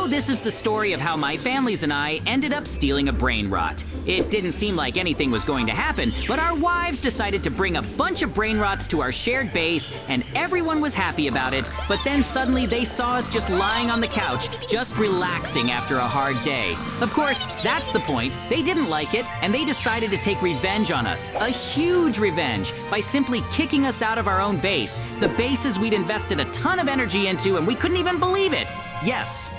So this is the story of how my families and I ended up stealing a Brainrot. It didn't seem like anything was going to happen, but our wives decided to bring a bunch of Brainrots to our shared base, and everyone was happy about it. But then suddenly they saw us just lying on the couch, just relaxing after a hard day. Of course, that's the point. They didn't like it, and they decided to take revenge on us. A huge revenge, by simply kicking us out of our own base. The bases we'd invested a ton of energy into, and we couldn't even believe it. Yes.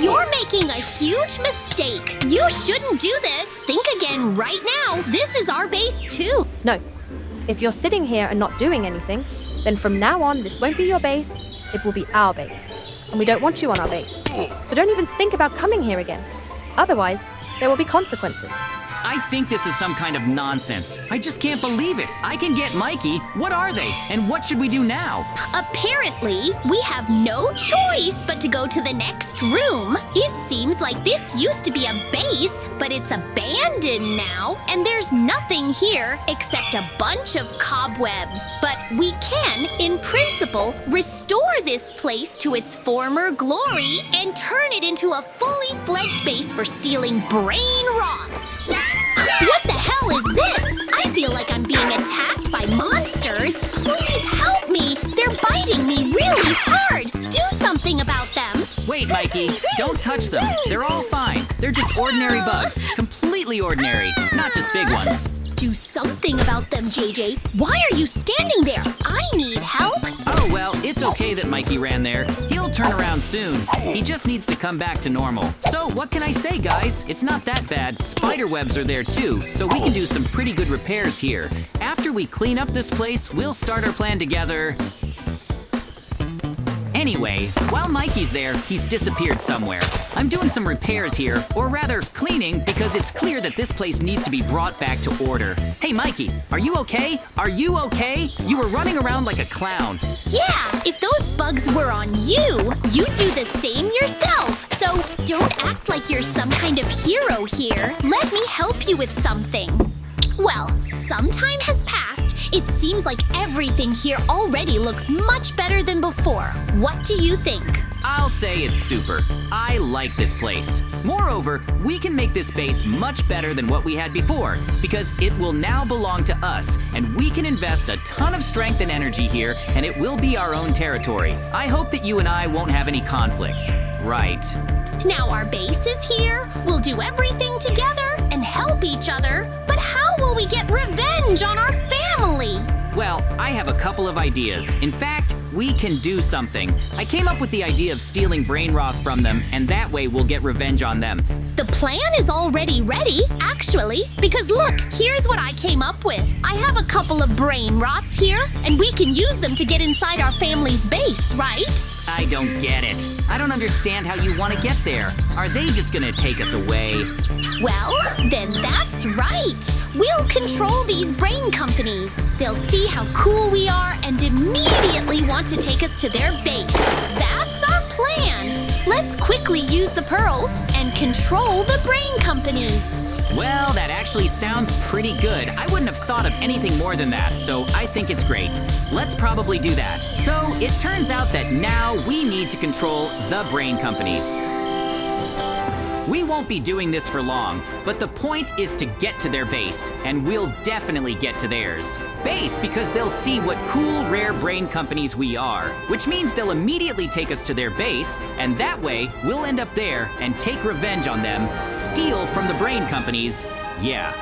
You're making a huge mistake. You shouldn't do this. Think again right now. This is our base too. No. If you're sitting here and not doing anything, then from now on, this won't be your base, it will be our base. And we don't want you on our base. So don't even think about coming here again. Otherwise, there will be consequences. I think this is some kind of nonsense. I just can't believe it. I can get Mikey. What are they? And what should we do now? Apparently, we have no choice but to go to the next room. It seems like this used to be a base, but it's abandoned now, and there's nothing here except a bunch of cobwebs. But we can, in principle, restore this place to its former glory and turn it into a fully fledged base for stealing Brainrots. What the hell is this? I feel like I'm being attacked by monsters. Please help me. They're biting me really hard. Do something about them. Wait, Mikey. Don't touch them. They're all fine. They're just ordinary bugs. Completely ordinary. Not just big ones. Do something about them, JJ. Why are you standing there? I need help. Oh, well, it's okay that Mikey ran there. He'll turn around soon. He just needs to come back to normal. So, what can I say, guys? It's not that bad. Spider webs are there too, so we can do some pretty good repairs here. After we clean up this place, we'll start our plan together. Anyway, while Mikey's there, he's disappeared somewhere. I'm doing some repairs here, or rather cleaning, because it's clear that this place needs to be brought back to order. Hey Mikey, are you okay? Are you okay? You were running around like a clown. Yeah, if those bugs were on you, you'd do the same yourself. So don't act like you're some kind of hero here. Let me help you with something. Well, some time has passed. It seems like everything here already looks much better than before. What do you think? I'll say it's super. I like this place. Moreover, we can make this base much better than what we had before, because it will now belong to us, and we can invest a ton of strength and energy here, and it will be our own territory. I hope that you and I won't have any conflicts. Right. Now our base is here, we'll do everything together and help each other, but how will we get revenge on our family? Well, I have a couple of ideas. In fact, we can do something. I came up with the idea of stealing Brainrot from them, and that way we'll get revenge on them. The plan is already ready, actually, because look, here's what I came up with. I have a couple of Brainrots here, and we can use them to get inside our family's base, right? I don't get it. I don't understand how you want to get there. Are they just gonna take us away? Well, then that's right. We'll control these brain companies. They'll see how cool we are and immediately want to take us to their base. That's our plan. Let's quickly use the pearls and control the brain companies. Well, that actually sounds pretty good. I wouldn't have thought of anything more than that, so I think it's great. Let's probably do that. So, it turns out that now we need to control the brain companies. We won't be doing this for long, but the point is to get to their base, and we'll definitely get to theirs. Base because they'll see what cool, rare brain companies we are, which means they'll immediately take us to their base, and that way, we'll end up there and take revenge on them, steal from the brain companies. Yeah.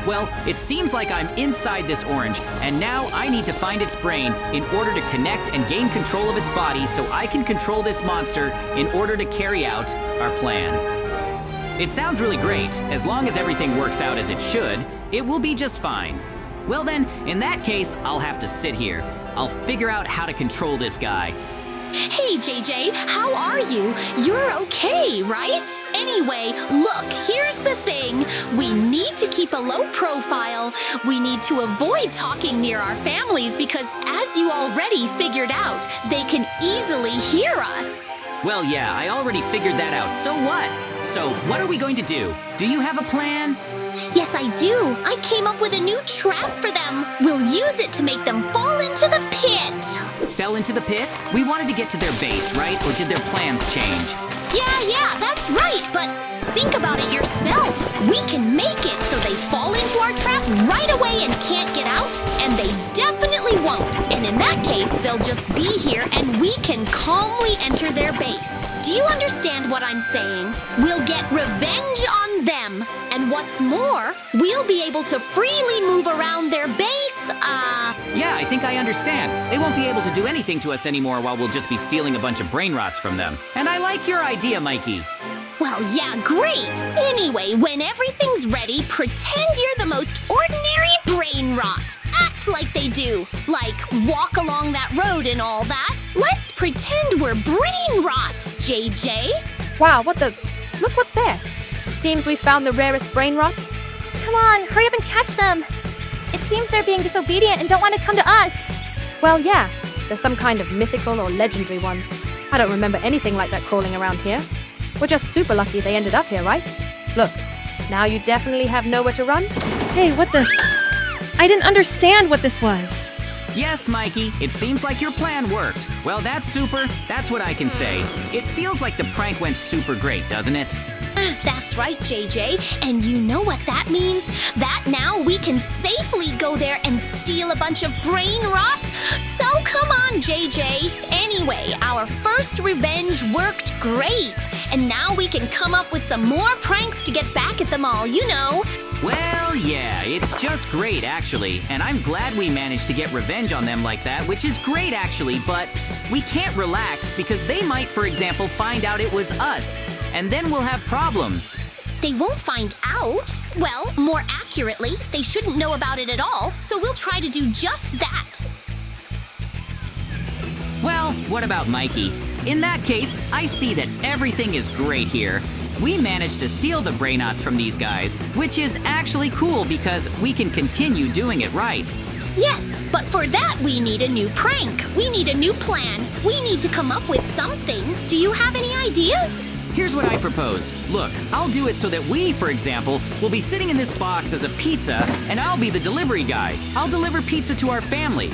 Well, it seems like I'm inside this orange, and now I need to find its brain in order to connect and gain control of its body so I can control this monster in order to carry out our plan. It sounds really great. As long as everything works out as it should, it will be just fine. Well then, in that case, I'll have to sit here. I'll figure out how to control this guy. Hey, JJ, how are you? You're okay, right? Anyway, look, here's the thing. We need to keep a low profile. We need to avoid talking near our families because, as you already figured out, they can easily hear us. Well, yeah, I already figured that out. So what? So, what are we going to do? Do you have a plan? Yes, I do. I came up with a new trap for them. We'll use it to make them fall into the pit. Fell into the pit? We wanted to get to their base, right? Or did their plans change? Yeah, that's right, but think about it yourself. We can make it so they fall into our trap right away and can't get out, and they definitely won't. And in that case, they'll just be here and we can calmly enter their base. Do you understand what I'm saying? We'll get revenge on them. And what's more, we'll be able to freely move around their base, Yeah, I think I understand. They won't be able to do anything to us anymore while we'll just be stealing a bunch of Brainrots from them. And I like your idea, Mikey. Well, yeah, great. Anyway, when everything's ready, pretend you're the most ordinary Brainrot. Act like they do. Like, walk along that road and all that. Let's pretend we're Brainrots, JJ. Wow, what the... Look what's there. It seems we found the rarest Brainrots. Come on, hurry up and catch them. It seems they're being disobedient and don't want to come to us. Well, yeah. There's some kind of mythical or legendary ones. I don't remember anything like that crawling around here. We're just super lucky they ended up here, right? Look, now you definitely have nowhere to run. Hey, what the... I didn't understand what this was. Yes, Mikey, it seems like your plan worked. Well, that's super. That's what I can say. It feels like the prank went super great, doesn't it? That's right, JJ. And you know what that means? That now we can safely go there and steal a bunch of Brainrots. So come on, JJ. Anyway, our first revenge worked great. And now we can come up with some more pranks to get back at them all, you know. Well, yeah, it's just great, actually. And I'm glad we managed to get revenge on them like that, which is great, actually. But we can't relax because they might, for example, find out it was us. And then we'll have problems. They won't find out. Well, more accurately, they shouldn't know about it at all. So we'll try to do just that. Well, what about Mikey? In that case, I see that everything is great here. We managed to steal the Brainots from these guys, which is actually cool because we can continue doing it right. Yes, but for that we need a new prank. We need a new plan. We need to come up with something. Do you have any ideas? Here's what I propose. Look, I'll do it so that we, for example, will be sitting in this box as a pizza, and I'll be the delivery guy. I'll deliver pizza to our family.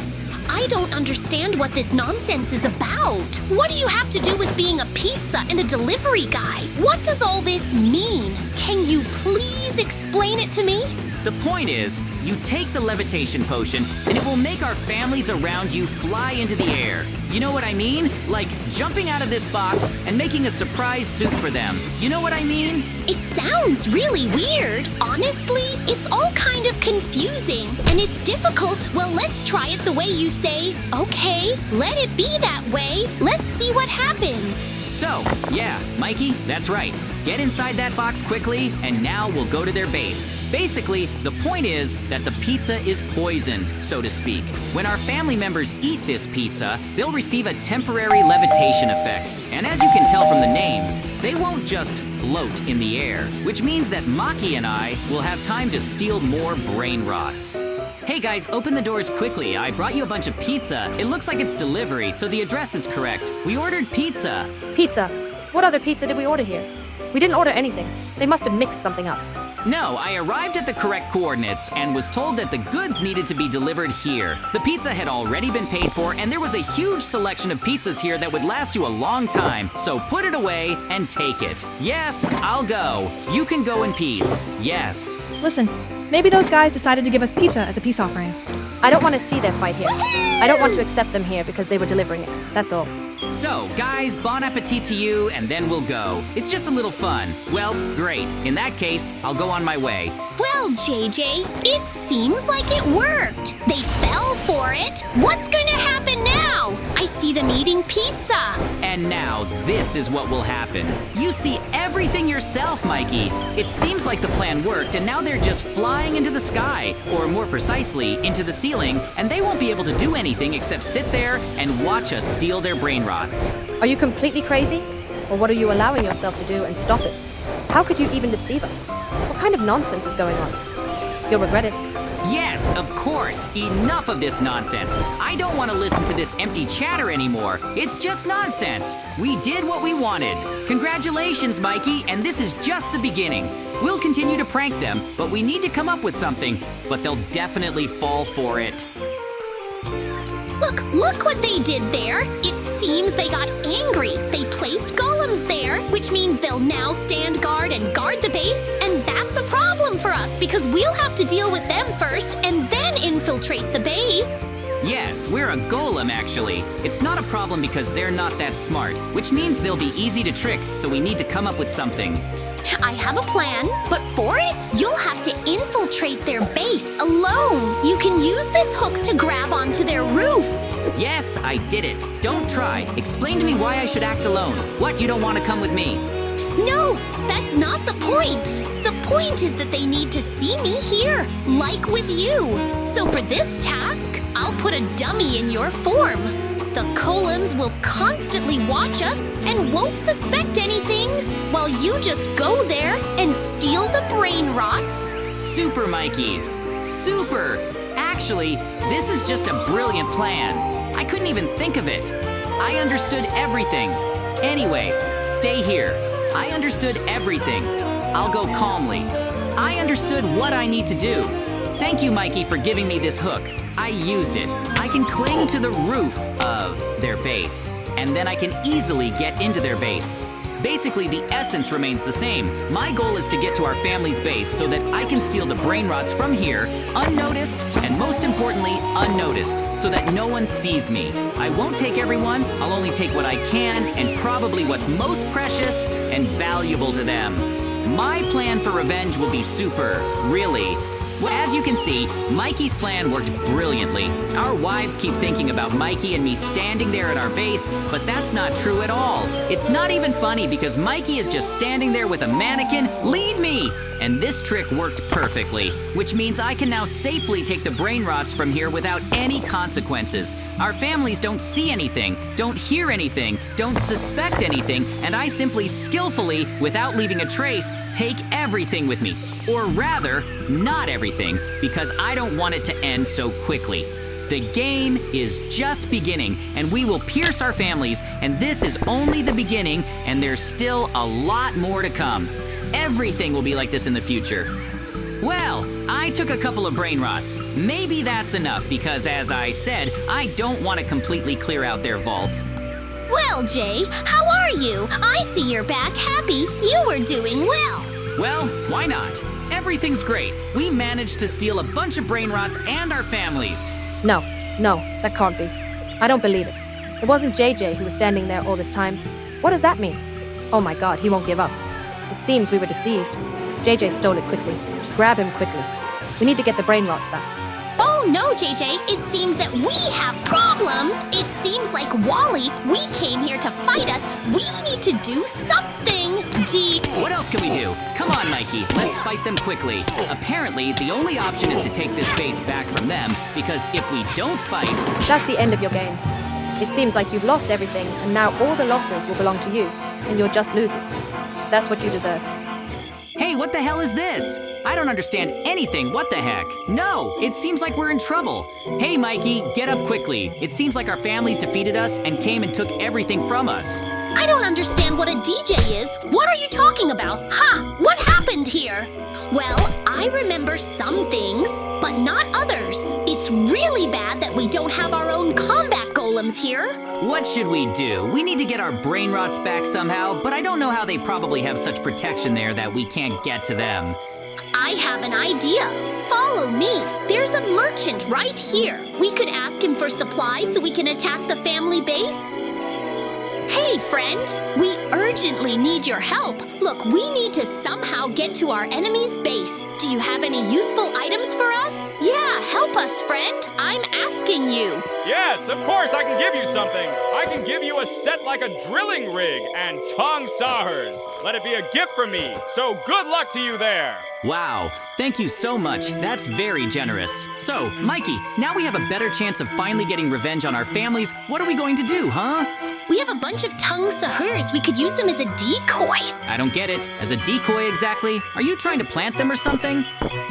I don't understand what this nonsense is about. What do you have to do with being a pizza and a delivery guy? What does all this mean? Can you please explain it to me? The point is, you take the levitation potion, and it will make our families around you fly into the air. You know what I mean? Like jumping out of this box and making a surprise suit for them. You know what I mean? It sounds really weird. Honestly, it's all kind of confusing, and it's difficult. Well, let's try it the way you say. Okay, let it be that way. Let's see what happens. So, yeah, Mikey, that's right. Get inside that box quickly, and now we'll go to their base. Basically, the point is that the pizza is poisoned, so to speak. When our family members eat this pizza, they'll receive a temporary levitation effect. And as you can tell from the names, they won't just float in the air, which means that Maki and I will have time to steal more Brainrots. Hey guys, open the doors quickly. I brought you a bunch of pizza. It looks like it's delivery, so the address is correct. We ordered pizza. Pizza. What other pizza did we order here? We didn't order anything. They must have mixed something up. No, I arrived at the correct coordinates and was told that the goods needed to be delivered here. The pizza had already been paid for, and there was a huge selection of pizzas here that would last you a long time. So put it away and take it. Yes, I'll go. You can go in peace. Yes. Listen, maybe those guys decided to give us pizza as a peace offering. I don't want to see their fight here. I don't want to accept them here because they were delivering it. That's all. So, guys, bon appetit to you, and then we'll go. It's just a little fun. Well, great. In that case, I'll go on my way. Well, JJ, it seems like it worked. They fell for it. What's going to happen now? I see them eating pizza. And now, this is what will happen. You see everything yourself, Mikey. It seems like the plan worked, and now they're just flying into the sky, or more precisely, into the ceiling, and they won't be able to do anything except sit there and watch us steal their Brainrots. Are you completely crazy? Or what are you allowing yourself to do and stop it? How could you even deceive us? What kind of nonsense is going on? You'll regret it. Yeah, Yes, of course. Enough of this nonsense. I don't want to listen to this empty chatter anymore. It's just nonsense. We did what we wanted. Congratulations, Mikey, and this is just the beginning. We'll continue to prank them, but we need to come up with something. But they'll definitely fall for it. Look what they did there. It seems they got angry. They placed golems there, which means they'll now stand guard and guard the base, and that's a problem for us because we'll have to deal with them first and then infiltrate the base. Yes, we're a golem, actually. It's not a problem because they're not that smart, which means they'll be easy to trick, so we need to come up with something. I have a plan, but for it, you'll have to infiltrate their base alone. You can use this hook to grab onto their roof. Yes, I did it. Don't try. Explain to me why I should act alone. What, you don't want to come with me? No, that's not the point. The point is that they need to see me here, like with you. So for this task, I'll put a dummy in your form. The golems will constantly watch us and won't suspect anything, while you just go there and steal the Brainrots. Super, Mikey. Super! Actually, this is just a brilliant plan. I couldn't even think of it. I understood everything. Anyway, stay here. I understood everything. I'll go calmly. I understood what I need to do. Thank you, Mikey, for giving me this hook. I used it. I can cling to the roof of their base, and then I can easily get into their base. Basically, the essence remains the same. My goal is to get to our family's base so that I can steal the Brainrots from here, unnoticed, and most importantly, unnoticed, so that no one sees me. I won't take everyone, I'll only take what I can, and probably what's most precious and valuable to them. My plan for revenge will be super, really. Well, as you can see, Mikey's plan worked brilliantly. Our wives keep thinking about Mikey and me standing there at our base, but that's not true at all. It's not even funny because Mikey is just standing there with a mannequin, lead me! And this trick worked perfectly, which means I can now safely take the Brainrots from here without any consequences. Our families don't see anything, don't hear anything, don't suspect anything, and I simply skillfully, without leaving a trace, take everything with me. Or rather, not everything, because I don't want it to end so quickly. The game is just beginning, and we will pierce our families, and this is only the beginning, and there's still a lot more to come. Everything will be like this in the future. Well, I took a couple of Brainrots. Maybe that's enough, because as I said, I don't want to completely clear out their vaults. Well, Jay, how are you? I see you're back happy. You were doing well. Well, why not? Everything's great. We managed to steal a bunch of Brainrots and our families. No, that can't be. I don't believe it. It wasn't JJ who was standing there all this time. What does that mean? Oh my god, he won't give up. It seems we were deceived. JJ stole it quickly. Grab him quickly. We need to get the Brainrots back. Oh no, JJ, it seems that we have problems. It seems like Wally, we came here to fight us. We need to do something. What else can we do? Come on, Mikey, let's fight them quickly. Apparently, the only option is to take this base back from them, because if we don't fight... That's the end of your games. It seems like you've lost everything, and now all the losses will belong to you, and you're just losers. That's what you deserve. Hey, what the hell is this? I don't understand anything. What the heck? No, it seems like we're in trouble. Hey, Mikey, get up quickly. It seems like our families defeated us and came and took everything from us. I don't understand what a DJ is. What are you talking about? Ha! What happened here? Well, I remember some things, but not others. It's really bad that we don't have our own combat golems here. What should we do? We need to get our Brainrots back somehow, but I don't know how they probably have such protection there that we can't get to them. I have an idea. Follow me. There's a merchant right here. We could ask him for supplies so we can attack the family base. Hey, friend, we urgently need your help. Look, we need to somehow get to our enemy's base. Do you have any useful items for us? Yeah, help us, friend. I'm asking you. Yes, of course I can give you something. I can give you a set like a drilling rig and tongue sawers. Let it be a gift from me, so good luck to you there. Wow, thank you so much. That's very generous. So, Mikey, now we have a better chance of finally getting revenge on our families. What are we going to do, huh? We have a bunch of tongue sahurs, we could use them as a decoy. I don't get it. As a decoy exactly? Are you trying to plant them or something?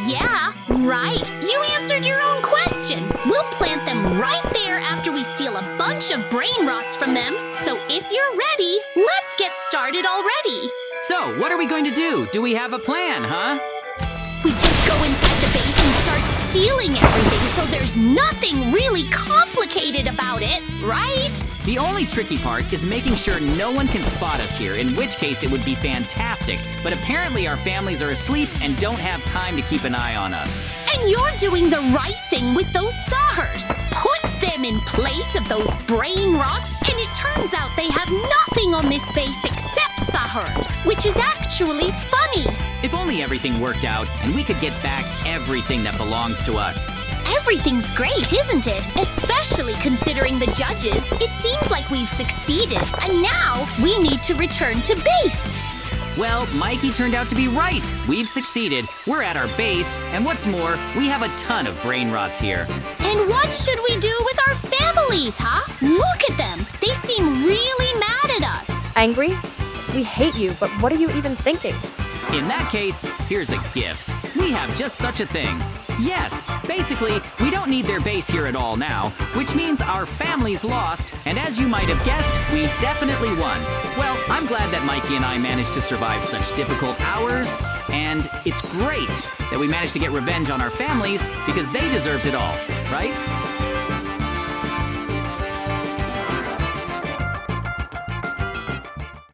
Yeah, right. You answered your own question. We'll plant them right there after we steal a bunch of brain rots from them. So if you're ready, let's get started already. So, what are we going to do? Do we have a plan, huh? We just go inside the base and start stealing everything, so there's nothing really complicated about it, right? The only tricky part is making sure no one can spot us here, in which case it would be fantastic. But apparently our families are asleep and don't have time to keep an eye on us. And you're doing the right thing with those sahurs. Put them in place of those brain rots, and it turns out they have nothing on this base except sahurs, which is actually funny. If only everything worked out and we could get back everything that belongs to us. Everything's great, isn't it? Especially considering the judges. It seems like we've succeeded, and now we need to return to base. Well, Mikey turned out to be right. We've succeeded. We're at our base, and what's more, we have a ton of brain rots here. And what should we do with our families, huh? Look at them. They seem really mad at us. Angry? We hate you, but what are you even thinking? In that case, here's a gift. We have just such a thing. Yes, basically, we don't need their base here at all now, which means our family's lost, and as you might have guessed, we definitely won. Well, I'm glad that Mikey and I managed to survive such difficult hours, and it's great that we managed to get revenge on our families because they deserved it all, right?